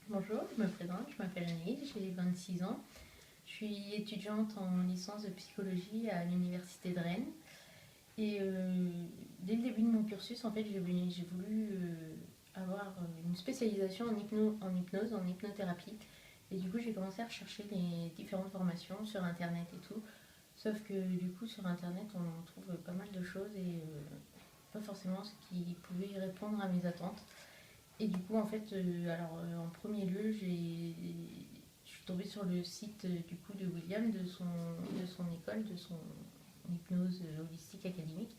Bonjour, je me présente, je m'appelle Annie, j'ai 26 ans. Je suis étudiante en licence de psychologie à l'université de Rennes. Et dès le début de mon cursus, en fait, j'ai voulu avoir une spécialisation en hypnose, en hypnothérapie. Et du coup, j'ai commencé à rechercher les différentes formations sur Internet et tout. Sauf que du coup, sur Internet, on trouve pas mal de choses et pas forcément ce qui pouvait répondre à mes attentes. Et du coup, en fait, en premier lieu, je suis tombée sur le site du coup de William, de son école, de son hypnose holistique académique.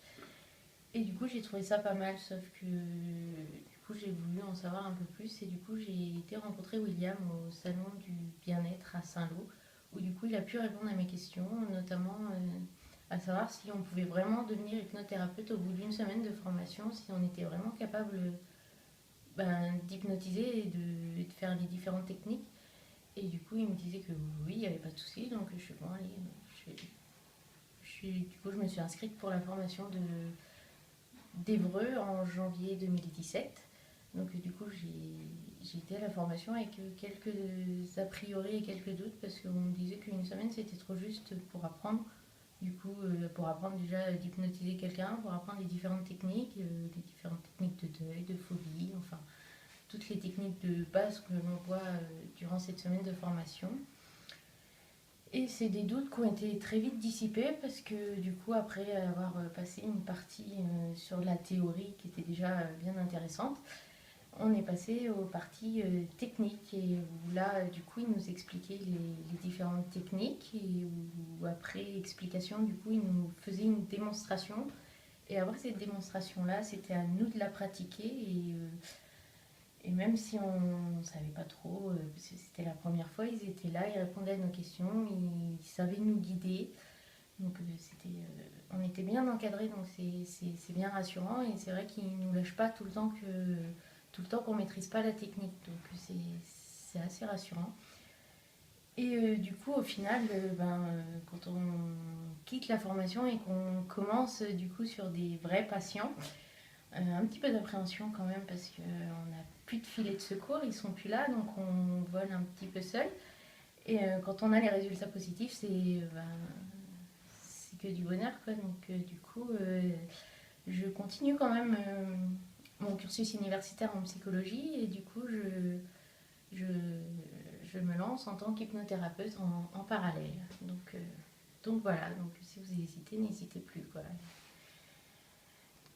Et du coup, j'ai trouvé ça pas mal, sauf que du coup, j'ai voulu en savoir un peu plus. Et du coup, j'ai été rencontrer William au salon du bien-être à Saint-Lô, où du coup, il a pu répondre à mes questions, notamment à savoir si on pouvait vraiment devenir hypnothérapeute au bout d'une semaine de formation, si on était vraiment capable d'hypnotiser et de faire les différentes techniques. Et du coup, il me disait que oui, il n'y avait pas de souci. Donc, je suis bon, allez, du coup, je me suis inscrite pour la formation d'Evreux en janvier 2017. Donc, du coup, j'ai été à la formation avec quelques a priori et quelques doutes parce qu'on me disait qu'une semaine c'était trop juste pour apprendre. Du coup, pour apprendre déjà d'hypnotiser quelqu'un, pour apprendre les différentes techniques de deuil, de phobie, enfin, toutes les techniques de base que l'on voit durant cette semaine de formation. Et c'est des doutes qui ont été très vite dissipés parce que du coup, après avoir passé une partie sur la théorie qui était déjà bien intéressante, on est passé aux parties techniques et où là, du coup, il nous expliquait les différentes techniques et où, après explication, du coup, il nous faisait une démonstration. Et après cette démonstration-là, c'était à nous de la pratiquer et même si on ne savait pas trop, parce que c'était la première fois, ils étaient là, ils répondaient à nos questions, ils savaient nous guider. Donc on était bien encadrés, donc c'est bien rassurant. Et c'est vrai qu'ils ne nous lâchent pas tout le temps qu'on ne maîtrise pas la technique. Donc c'est assez rassurant. Et du coup, au final, quand on quitte la formation et qu'on commence du coup sur des vrais patients, un petit peu d'appréhension quand même parce qu'on n'a plus de filet de secours, ils sont plus là, donc on vole un petit peu seul. Et quand on a les résultats positifs, c'est que du bonheur, quoi. Donc du coup, je continue quand même mon cursus universitaire en psychologie et du coup, je, je me lance en tant qu'hypnothérapeute en parallèle. Donc voilà, donc si vous hésitez, n'hésitez plus, quoi.